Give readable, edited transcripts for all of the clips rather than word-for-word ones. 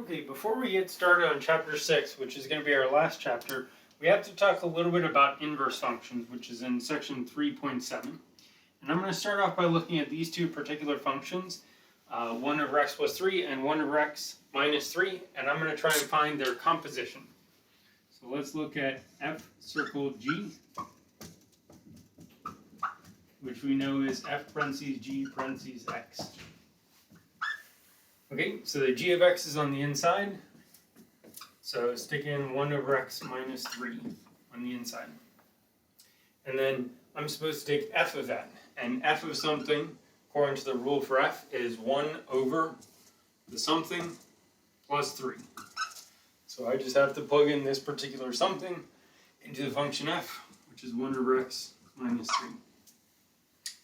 Okay, before we get started on chapter 6, which is going to be our last chapter, we have to talk a little bit about inverse functions, which is in section 3.7. And I'm going to start off by looking at these two particular functions, 1 over x plus 3 and 1 over x minus 3, and I'm going to try and find their composition. So let's look at f circle g, which we know is f parentheses g parentheses x. Okay, so the g of x is on the inside, so stick in 1 over x minus 3 on the inside. And then I'm supposed to take f of that, and f of something, according to the rule for f, is 1 over the something plus 3. So I just have to plug in this particular something into the function f, which is 1 over x minus 3.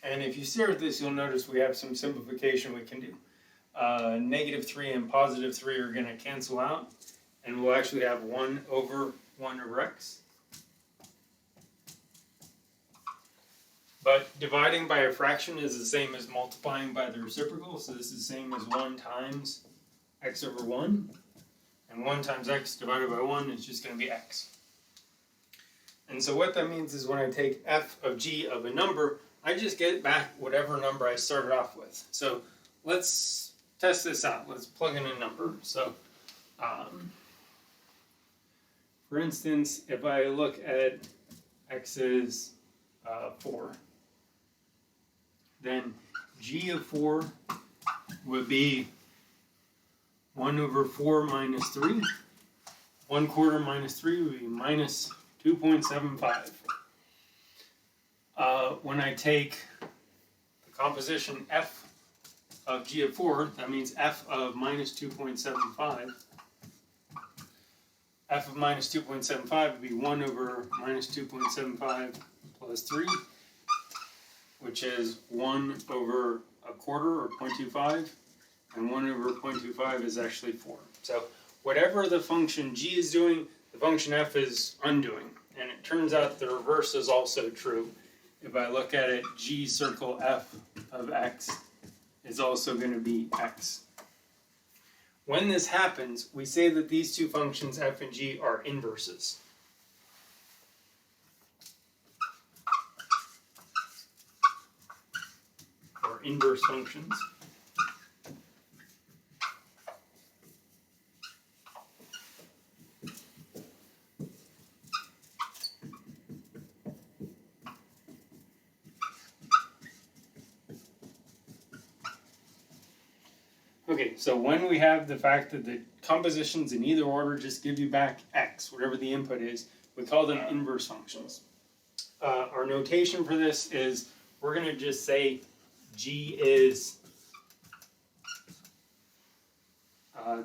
And if you stare at this, you'll notice we have some simplification we can do. Negative 3 and positive 3 are going to cancel out, and we'll actually have 1 over x. But dividing by a fraction is the same as multiplying by the reciprocal, so this is the same as 1 times x over 1, and 1 times x divided by 1 is just going to be x. And so what that means is when I take f of g of a number, I just get back whatever number I started off with. So let's test this out. Let's plug in a number. So, for instance, if I look at x is 4, then g of 4 would be 1 over 4 minus 3. 1 quarter minus 3 would be minus 2.75. When I take the composition f of g of 4, that means f of minus 2.75. F of minus 2.75 would be 1 over minus 2.75 plus 3, which is 1 over a quarter, or 0.25, and 1 over 0.25 is actually 4. So whatever the function g is doing, the function f is undoing. And it turns out the reverse is also true. If I look at it, g circle f of x is also going to be x. When this happens, we say that these two functions, f and g, are inverses. Or inverse functions. Okay, so when we have the fact that the compositions in either order just give you back x, whatever the input is, we call them inverse functions. Our notation for this is, we're going to just say g is,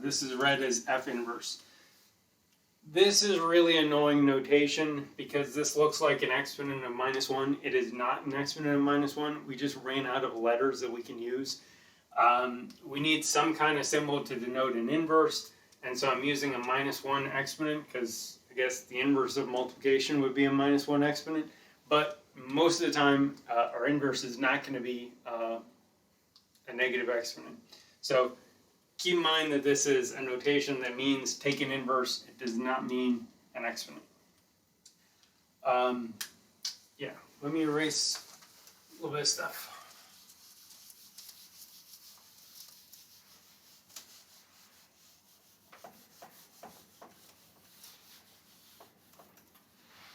this is read as f inverse. This is really annoying notation because this looks like an exponent of minus 1. It is not an exponent of minus 1. We just ran out of letters that we can use. We need some kind of symbol to denote an inverse, and so I'm using a minus 1 exponent because I guess the inverse of multiplication would be a minus 1 exponent, but most of the time our inverse is not going to be a negative exponent. So keep in mind that this is a notation that means take an inverse. It does not mean an exponent. Yeah, let me erase a little bit of stuff.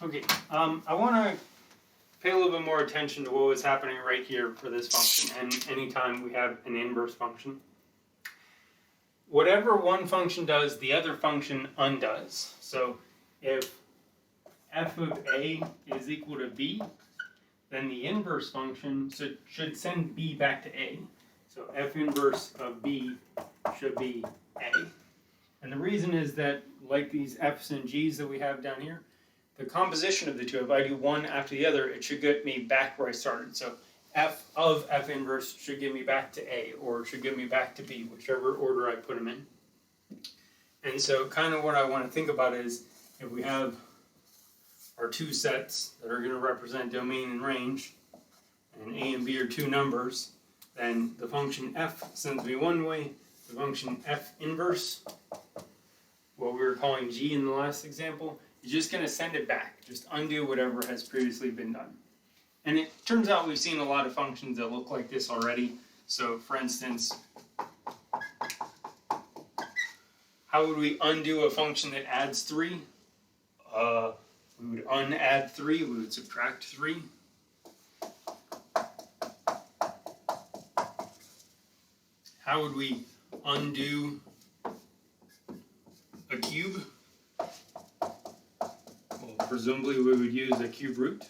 Okay, I want to pay a little bit more attention to what was happening right here for this function, and anytime we have an inverse function. Whatever one function does, the other function undoes. So if f of a is equal to b, then the inverse function should send b back to a. So f inverse of b should be a. And the reason is that, like these f's and g's that we have down here, the composition of the two, if I do one after the other, it should get me back where I started. So f of f inverse should get me back to a, or should get me back to b, whichever order I put them in. And so kind of what I want to think about is, if we have our two sets that are going to represent domain and range, and a and b are two numbers, then the function f sends me one way, the function f inverse what we were calling g in the last example, you're just going to send it back. Just undo whatever has previously been done. And it turns out we've seen a lot of functions that look like this already. So for instance, how would we undo a function that adds 3? We would unadd 3, we would subtract 3. How would we undo a cube? Well, presumably we would use a cube root.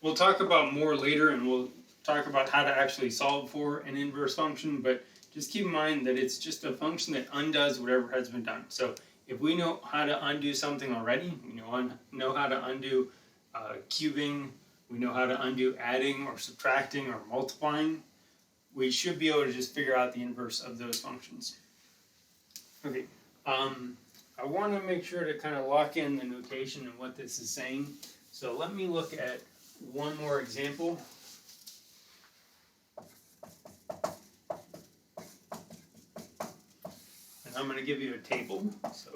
We'll talk about more later, and we'll talk about how to actually solve for an inverse function, but just keep in mind that it's just a function that undoes whatever has been done. So if we know how to undo something already, we know how to undo cubing, we know how to undo adding or subtracting or multiplying, we should be able to just figure out the inverse of those functions. Okay, I want to make sure to kind of lock in the notation and what this is saying. So let me look at one more example. And I'm going to give you a table. So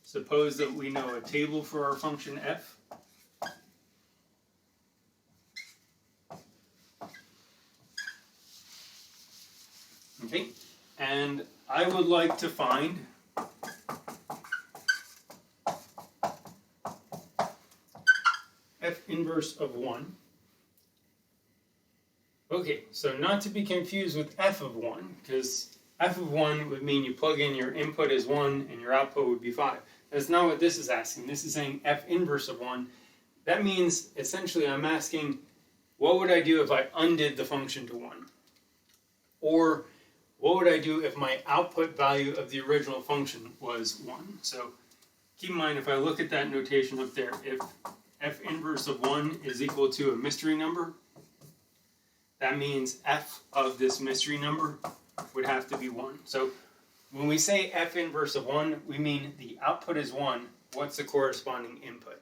suppose that we know a table for our function f. Okay, and I would like to find f inverse of 1. Okay, so not to be confused with f of 1, because f of 1 would mean you plug in your input as 1 and your output would be 5. That's not what this is asking. This is saying f inverse of 1. That means, essentially, I'm asking, what would I do if I undid the function to 1? Or, what would I do if my output value of the original function was 1? So, keep in mind, if I look at that notation up there, if f inverse of 1 is equal to a mystery number, that means f of this mystery number would have to be 1. So, when we say f inverse of 1, we mean the output is 1. What's the corresponding input?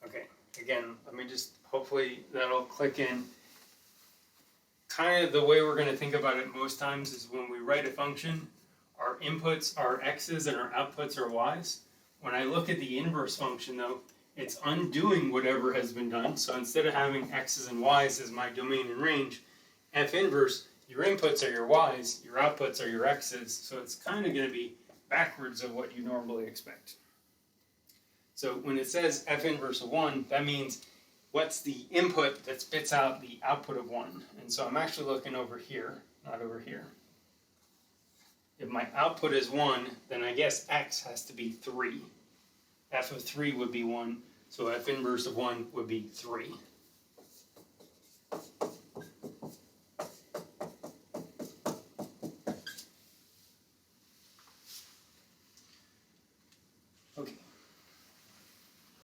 Okay, again, let me just, hopefully that'll click in. Kind of the way we're going to think about it most times is when we write a function, our inputs are x's and our outputs are y's. When I look at the inverse function though, it's undoing whatever has been done. So instead of having x's and y's as my domain and range, f inverse, your inputs are your y's, your outputs are your x's. So it's kind of going to be backwards of what you normally expect. So when it says f inverse of 1, that means what's the input that spits out the output of 1? And so I'm actually looking over here, not over here. If my output is 1, then I guess x has to be 3. F of 3 would be 1, so f inverse of 1 would be 3.